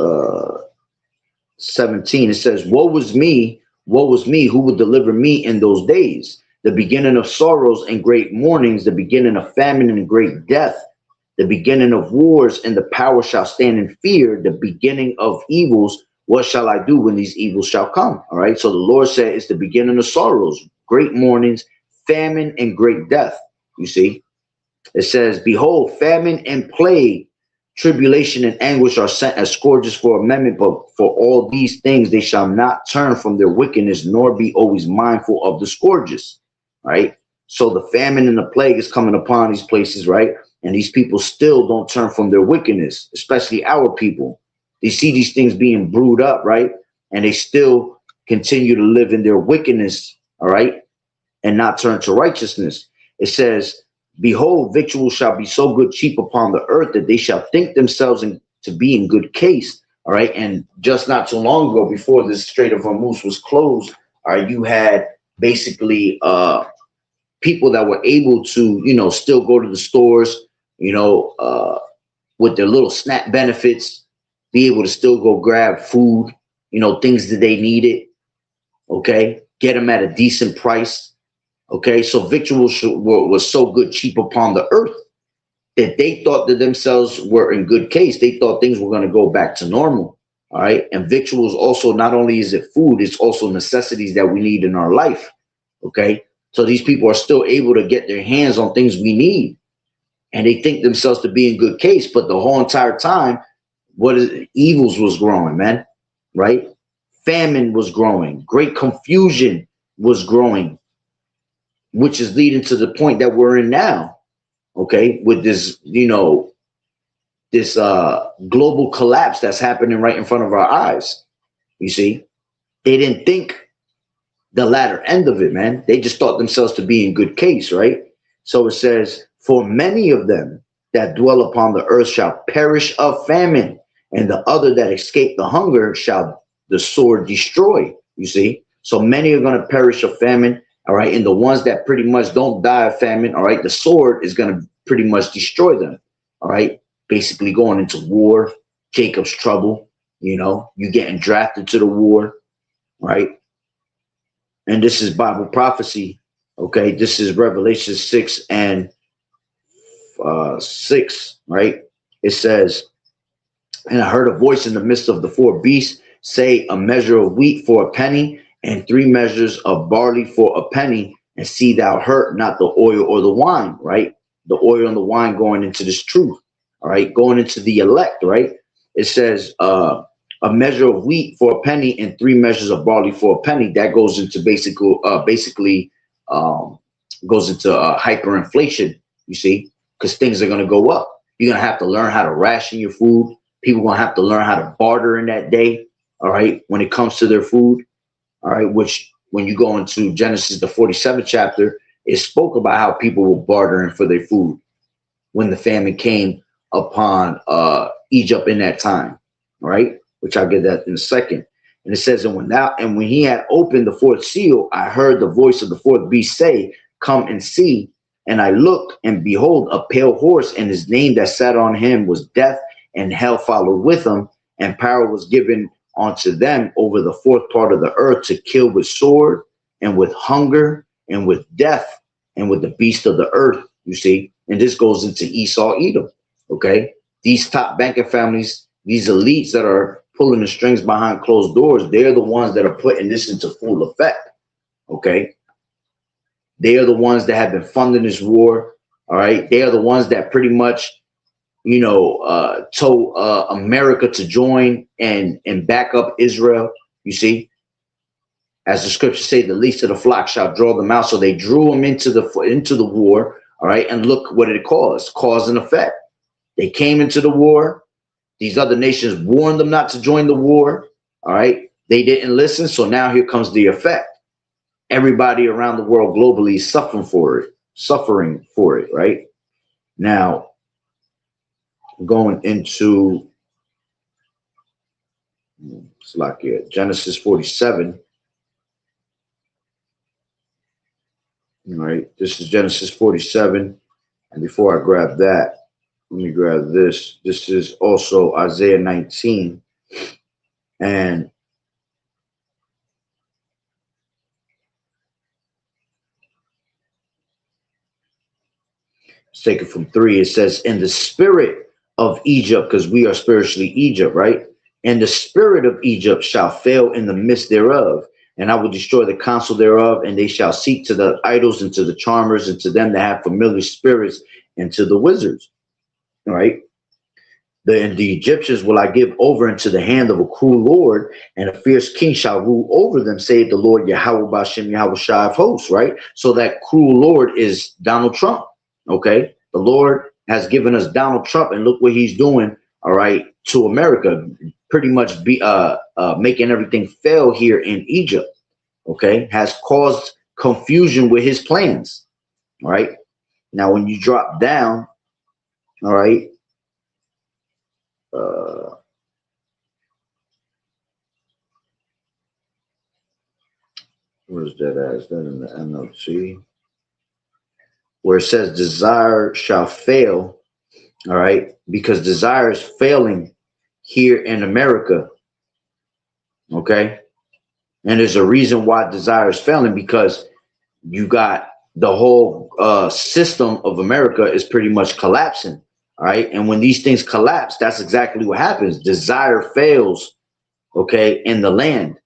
17. It says, woe was me, who would deliver me in those days? The beginning of sorrows and great mournings, the beginning of famine and great death, the beginning of wars, and the power shall stand in fear, the beginning of evils. What shall I do when these evils shall come? All right. So the Lord said it's the beginning of sorrows, great mournings, famine, and great death. You see, it says, behold, famine and plague, tribulation and anguish are sent as scourges for amendment, but for all these things they shall not turn from their wickedness, nor be always mindful of the scourges. Right. So the famine and the plague is coming upon these places, right? And these people still don't turn from their wickedness, especially our people. They see these things being brewed up, right? And they still continue to live in their wickedness, all right? And not turn to righteousness. It says, behold, victuals shall be so good cheap upon the earth that they shall think themselves to be in good case, all right? And just not too long ago, before this Strait of Hormuz was closed, all right, you had basically people that were able to, still go to the stores, with their little SNAP benefits, be able to still go grab food, things that they needed. Okay. Get them at a decent price. Okay. So victuals was so good, cheap upon the earth that they thought that themselves were in good case. They thought things were going to go back to normal. All right. And victuals also, not only is it food, it's also necessities that we need in our life. Okay. So these people are still able to get their hands on things we need. And they think themselves to be in good case, but the whole entire time, evils was growing, man, right? Famine was growing, great confusion was growing, which is leading to the point that we're in now, okay, with this, this global collapse that's happening right in front of our eyes. You see, they didn't think the latter end of it, man. They just thought themselves to be in good case, right? So it says, for many of them that dwell upon the earth shall perish of famine, and the other that escape the hunger shall the sword destroy. You see, so many are going to perish of famine. All right. And the ones that pretty much don't die of famine, all right, the sword is going to pretty much destroy them. All right. Basically going into war, Jacob's trouble, you getting drafted to the war, right? And this is Bible prophecy. Okay. This is Revelation 6 and 6, right? It says, and I heard a voice in the midst of the four beasts say, a measure of wheat for a penny, and 3 measures of barley for a penny, and see thou hurt not the oil or the wine, right? The oil and the wine going into this truth, all right? Going into the elect, right? It says, a measure of wheat for a penny and 3 measures of barley for a penny. That goes into basically goes into hyperinflation, you see, because things are going to go up. You're going to have to learn how to ration your food. People are going to have to learn how to barter in that day, all right, when it comes to their food, all right, which when you go into Genesis, the 47th chapter, it spoke about how people were bartering for their food when the famine came upon Egypt in that time, all right, which I'll get that in a second. And it says, and when he had opened the 4th seal, I heard the voice of the 4th beast say, come and see. And I looked, and behold, a pale horse, and his name that sat on him was Death, and hell followed with him, and power was given unto them over the 4th part of the earth to kill with sword, and with hunger, and with death, and with the beast of the earth, you see. And this goes into Esau, Edom, okay? These top banking families, these elites that are pulling the strings behind closed doors, they're the ones that are putting this into full effect, okay? They are the ones that have been funding this war, all right? They are the ones that pretty much, told America to join and back up Israel, you see? As the scriptures say, the least of the flock shall draw them out. So they drew them into the war, all right? And look what it caused, cause and effect. They came into the war. These other nations warned them not to join the war, all right? They didn't listen, so now here comes the effect. Everybody around the world globally is suffering for it, right? Now, going into Genesis 47. All right, this is Genesis 47. And before I grab that, Let me grab this. This is also Isaiah 19. And it's taken from 3. It says, in the spirit of Egypt, because we are spiritually Egypt, right? And the spirit of Egypt shall fail in the midst thereof. And I will destroy the counsel thereof, and they shall seek to the idols and to the charmers and to them that have familiar spirits and to the wizards, right? And the Egyptians will I give over into the hand of a cruel Lord, and a fierce king shall rule over them, saith the Lord Yahweh Bashem Yahweh Shai of hosts, right? So that cruel Lord is Donald Trump, okay? The Lord has given us Donald Trump, and look what he's doing, all right, to America, pretty much be making everything fail here in Egypt, okay? Has caused confusion with his plans, all right? Now, when you drop down, all right, where's that at? Is that in the NLT? Where it says desire shall fail, all right, because desire is failing here in America, okay? And there's a reason why desire is failing, because you got the whole system of America is pretty much collapsing, all right? And when these things collapse, that's exactly what happens. Desire fails, okay, in the land,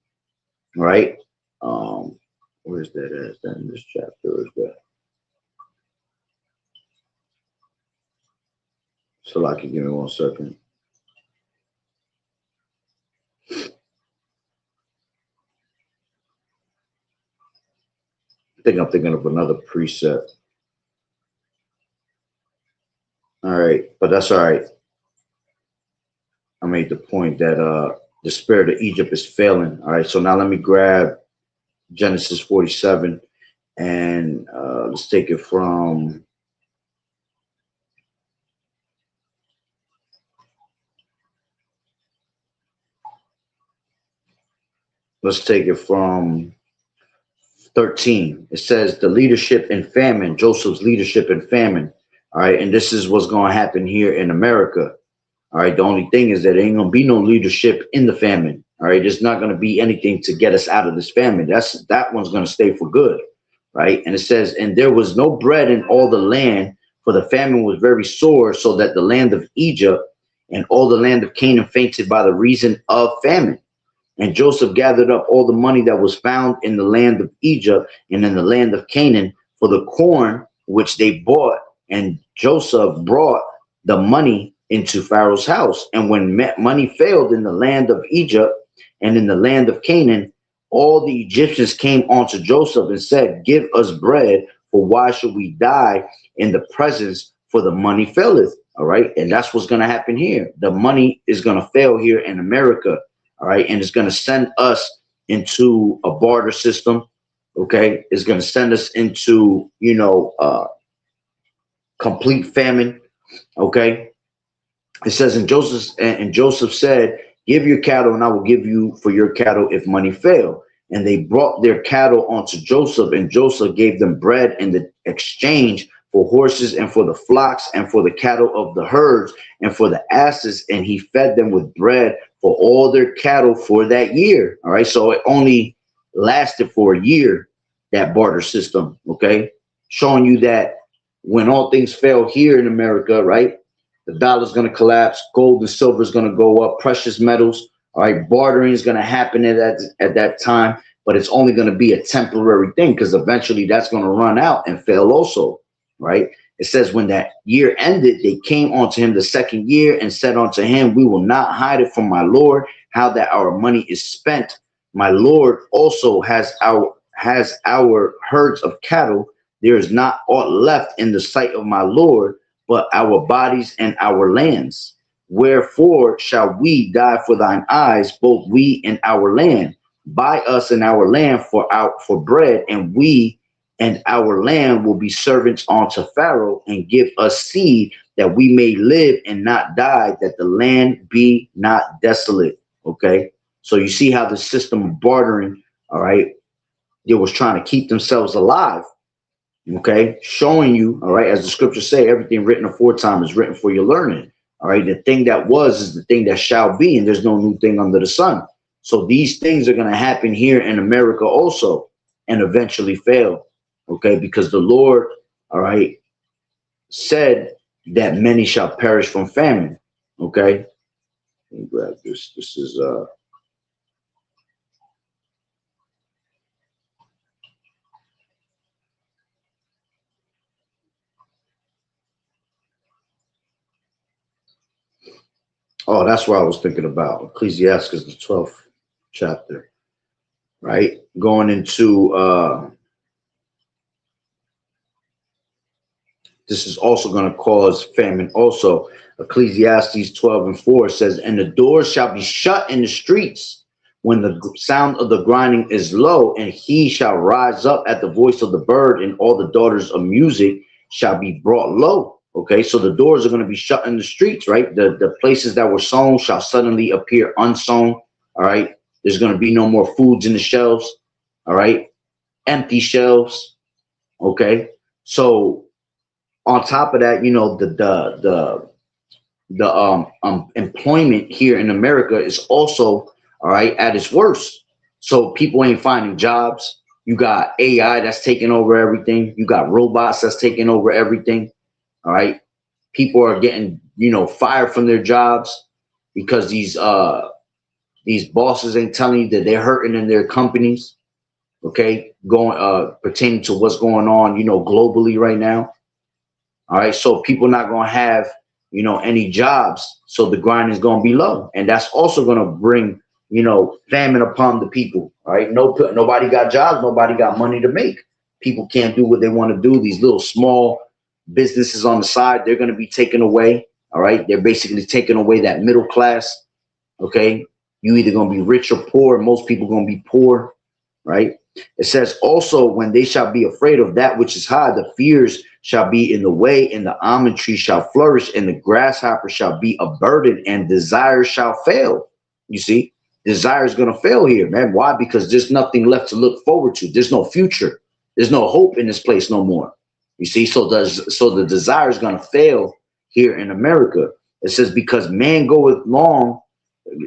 all right? Where's that at? Is that in this chapter? Or is that? So I can give me 1 second. I think I'm thinking of another preset. All right, but that's all right. I made the point that the spirit of Egypt is failing. All right, so now let me grab Genesis 47, and let's take it from let's take it from 13. It says the leadership in famine, Joseph's leadership in famine. All right, and this is what's going to happen here in America. All right, the only thing is that there ain't going to be no leadership in the famine. All right, there's not going to be anything to get us out of this famine. That one's going to stay for good. Right, and it says, and there was no bread in all the land, for the famine was very sore, so that the land of Egypt and all the land of Canaan fainted by the reason of famine. And Joseph gathered up all the money that was found in the land of Egypt and in the land of Canaan for the corn which they bought. And Joseph brought the money into Pharaoh's house. And when money failed in the land of Egypt and in the land of Canaan, all the Egyptians came unto Joseph and said, give us bread, for why should we die in the presence, for the money faileth. All right. And that's what's going to happen here. The money is going to fail here in America. All right. And it's going to send us into a barter system. Okay. It's going to send us into, complete famine. Okay. It says, and Joseph said, give your cattle and I will give you for your cattle if money fail. And they brought their cattle onto Joseph, and Joseph gave them bread in the exchange for horses and for the flocks and for the cattle of the herds and for the asses. And he fed them with bread for all their cattle for that year. All right. So it only lasted for a year, that barter system. Okay. Showing you that when all things fail here in America, right, the dollar is going to collapse. Gold and silver is going to go up. Precious metals. All right. Bartering is going to happen at that time, but it's only going to be a temporary thing, because eventually that's going to run out and fail also. Right. It says when that year ended, they came unto him the second year and said unto him, we will not hide it from my Lord, how that our money is spent. My Lord also has our herds of cattle. There is not aught left in the sight of my Lord, but our bodies and our lands. Wherefore shall we die for thine eyes, both we and our land? Buy us and our land for bread, and we and our land will be servants unto Pharaoh, and give us seed that we may live and not die, that the land be not desolate. Okay. So you see how the system of bartering, all right, they was trying to keep themselves alive. Okay, showing you, all right, as the scriptures say, everything written aforetime is written for your learning. All right, the thing that was is the thing that shall be, and there's no new thing under the sun. So these things are going to happen here in America also, and eventually fail. Okay, because the Lord, all right, said that many shall perish from famine. Okay, let me grab this. This is oh, that's what I was thinking about. Ecclesiastes, the 12th chapter, right? Going into this is also going to cause famine. Also, Ecclesiastes 12:4 says, "And the doors shall be shut in the streets when the sound of the grinding is low, and he shall rise up at the voice of the bird, and all the daughters of music shall be brought low." Okay, so the doors are going to be shut in the streets, right? The places that were sown shall suddenly appear unsown. All right, there's going to be no more foods in the shelves. All right, empty shelves. Okay, so on top of that, the employment here in America is also all right at its worst. So people ain't finding jobs. You got AI that's taking over everything. You got robots that's taking over everything. All right, people are getting fired from their jobs because these bosses ain't telling you that they're hurting in their companies. Okay, going pertaining to what's going on globally right now. All right, so people not gonna have any jobs, so the grind is gonna be low, and that's also gonna bring famine upon the people. All right, nobody got jobs, nobody got money to make. People can't do what they want to do. These little small businesses on the side, they're gonna be taken away. All right, they're basically taking away that middle class. Okay, you either gonna be rich or poor. Most people gonna be poor, right? It says also, when they shall be afraid of that which is high, the fears shall be in the way, and the almond tree shall flourish, and the grasshopper shall be a burden, and desire shall fail. You see, desire is going to fail here, man. Why? Because there's nothing left to look forward to. There's no future. There's no hope in this place no more. You see, so the desire is going to fail here in America. It says, because man goeth long,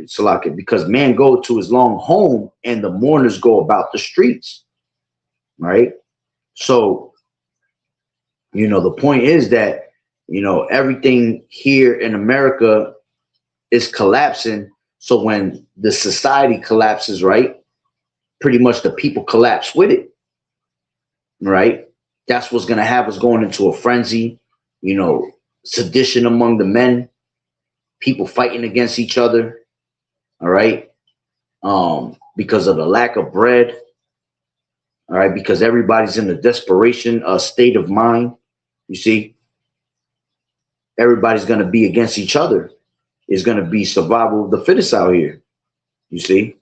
Salaki, because man go to his long home, and the mourners go about the streets. Right? So, the point is that, everything here in America is collapsing. So when the society collapses, right, pretty much the people collapse with it. Right? That's what's going to have us going into a frenzy, sedition among the men, people fighting against each other. All right. Because of the lack of bread. All right. Because everybody's in a desperation state of mind. You see, everybody's going to be against each other. It's going to be survival of the fittest out here. You see,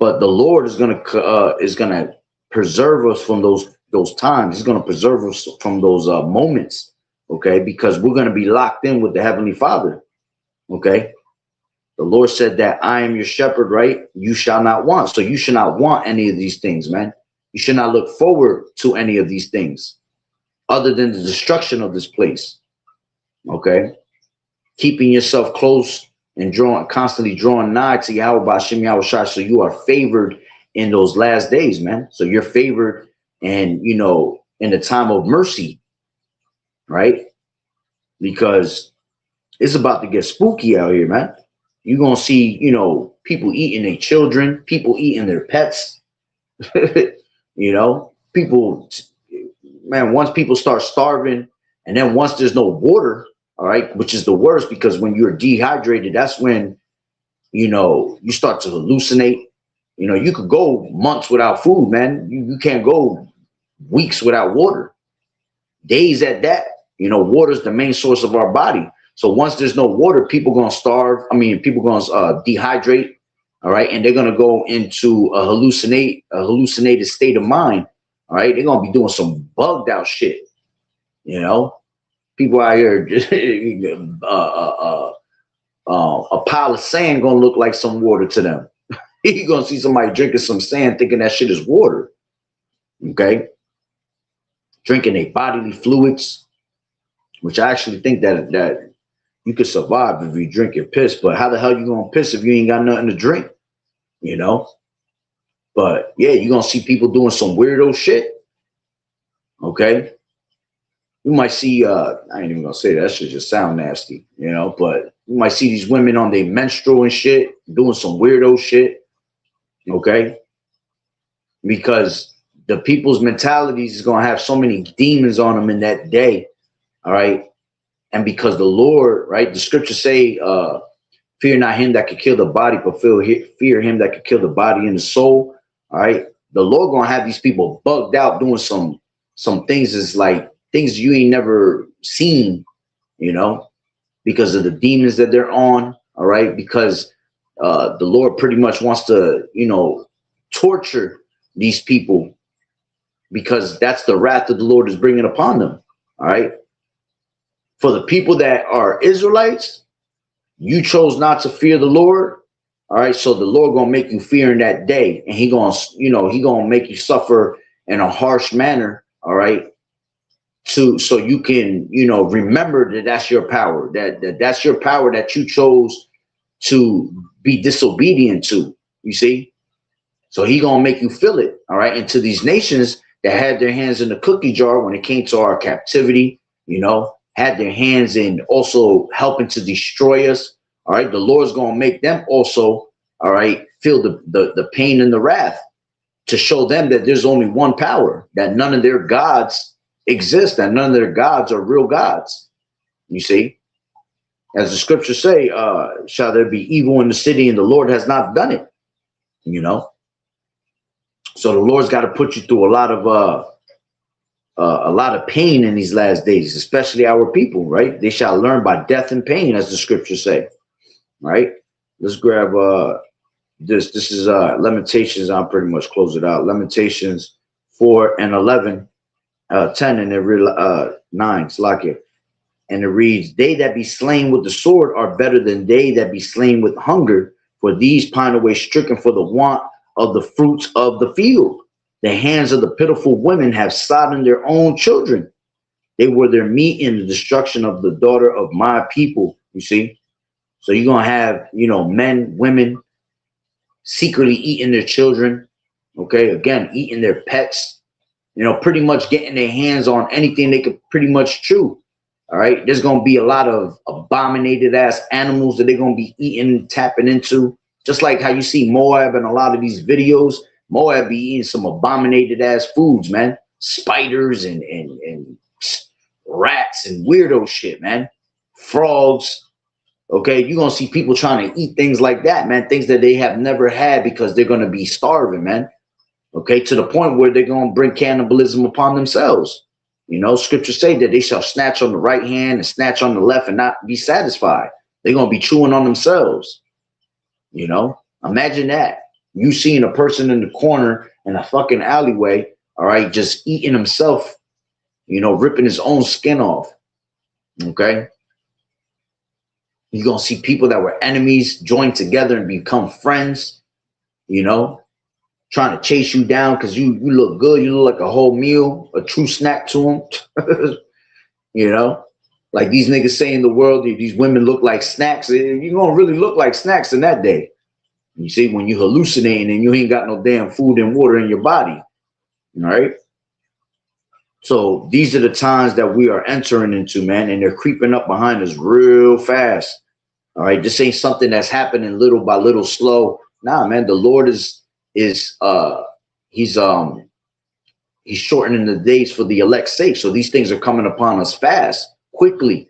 but the Lord is going to preserve us from those times. He's going to preserve us from those moments. Okay, because we're going to be locked in with the Heavenly Father. Okay. The Lord said that I am your shepherd, right? You shall not want. So you should not want any of these things, man. You should not look forward to any of these things other than the destruction of this place. Okay. Keeping yourself close and constantly drawing nigh to Yahweh B'Shem Yahweh Shai, so you are favored in those last days, man. So you're favored and, in the time of mercy, right? Because it's about to get spooky out here, man. You're going to see, people eating their children, people eating their pets, people, man, once people start starving, and then once there's no water, all right, which is the worst, because when you're dehydrated, that's when, you start to hallucinate. You could go months without food, man. You can't go weeks without water, days at that. Water is the main source of our body. So once there's no water, people going to starve. I mean, people going to dehydrate. All right. And they're going to go into a hallucinated state of mind. All right. They're going to be doing some bugged out shit. People out here, a pile of sand going to look like some water to them. You're going to see somebody drinking some sand thinking that shit is water. Okay. drinking their bodily fluids, which I actually think that you could survive if you drink your piss. But how the hell you gonna piss if you ain't got nothing to drink? You know? But yeah, you're gonna see people doing some weirdo shit. Okay. You might see I ain't even gonna say that shit just sound nasty, you know, but you might see these women on their menstrual and shit doing some weirdo shit. Okay. Because the people's mentalities is gonna have so many demons on them in that day. All right. And because the Lord, right, the scriptures say, fear not him that could kill the body, but fear him that could kill the body and the soul. All right. The Lord gonna have these people bugged out doing some things is like things you ain't never seen, you know, because of the demons that they're on. All right. Because the Lord pretty much wants to, you know, torture these people because that's the wrath that the Lord is bringing upon them. All right. For the people that are Israelites, you chose not to fear the Lord. All right. So the Lord gonna make you fear in that day, and he gonna, you know, he gonna make you suffer in a harsh manner. All right. So you can, you know, remember that that's your power, that's your power that you chose to be disobedient to, you see? So he gonna make you feel it. All right. And to these nations that had their hands in the cookie jar when it came to our captivity, you know, had their hands in also helping to destroy us. All right. The Lord's going to make them also, all right, feel the pain and the wrath to show them that there's only one power, that none of their gods exist, that none of their gods are real gods. You see, as the scriptures say, shall there be evil in the city and the Lord has not done it, you know? So the Lord's got to put you through a lot of pain in these last days, especially our people, right? They shall learn by death and pain, as the scriptures say, right? Let's grab this. This is Lamentations. I'll pretty much close it out. Lamentations 4 and 11, 10 and 9. Slakia. And it reads, they that be slain with the sword are better than they that be slain with hunger, for these pine away stricken for the want of the fruits of the field. The hands of the pitiful women have sodden their own children. They were their meat in the destruction of the daughter of my people. You see? So you're going to have, you know, men, women secretly eating their children. Okay. Again, eating their pets, you know, pretty much getting their hands on anything they could pretty much chew. All right. There's going to be a lot of abominated ass animals that they're going to be eating, tapping into, just like how you see Moab in a lot of these videos. Moab be eating some abominated ass foods, man. Spiders and rats and weirdo shit, man. Frogs. Okay, you're gonna see people trying to eat things like that, man. Things that they have never had because they're gonna be starving, man. Okay, to the point where they're gonna bring cannibalism upon themselves. You know, scriptures say that they shall snatch on the right hand and snatch on the left and not be satisfied. They're gonna be chewing on themselves. You know, imagine that. You seeing a person in the corner in a fucking alleyway, all right, just eating himself, you know, ripping his own skin off. Okay. You're going to see people that were enemies join together and become friends, you know, trying to chase you down because you look good. You look like a whole meal, a true snack to them. You know, like these niggas say in the world, these women look like snacks. You're going to really look like snacks in that day. You see, when you hallucinating and you ain't got no damn food and water in your body. All right. So these are the times that we are entering into, man, and they're creeping up behind us real fast. All right. This ain't something that's happening little by little, slow. Nah, man, the Lord is he's shortening the days for the elect's sake. So these things are coming upon us fast, quickly.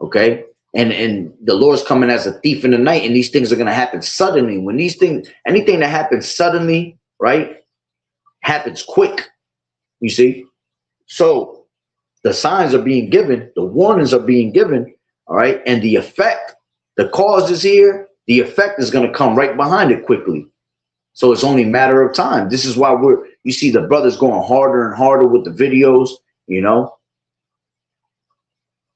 Okay. And the Lord's coming as a thief in the night, and these things are going to happen suddenly. When these things, anything that happens suddenly, right, happens quick, you see? So the signs are being given, the warnings are being given, all right? And the effect, the cause is here, the effect is going to come right behind it quickly. So it's only a matter of time. This is why you see the brothers going harder and harder with the videos, you know?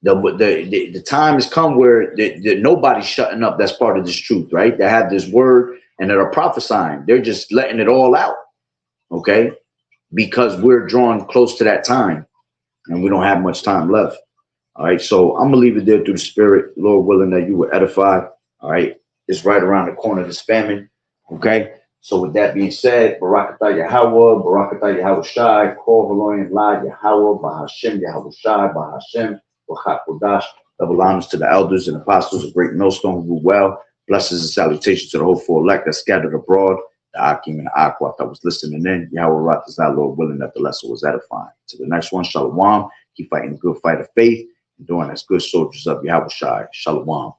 The time has come where nobody's shutting up that's part of this truth, right? They have this word and that are prophesying. They're just letting it all out, okay? Because we're drawing close to that time. and we don't have much time left. All right, so I'm gonna leave it there through the spirit, Lord willing, that you were edified. All right, it's right around the corner, this famine. Okay, so with that being said, Barakatah Yahweh, Barakatah Yahweh Shai, Kor Haloyan La Yahweh, Bahashem Yahweh Shai, Bahashem, Bachat Kodash. Double honors to the elders and apostles of Great Millstone who rule well. Blessings and salutations to the hopeful elect that scattered abroad. The Akim and the Aquat that was listening in. Yahweh Ratazah, Lord willing, that the lesson was edifying. To the next one, Shalom. Keep fighting the good fight of faith. Doing as good soldiers of Yahweh Shai. Shalom.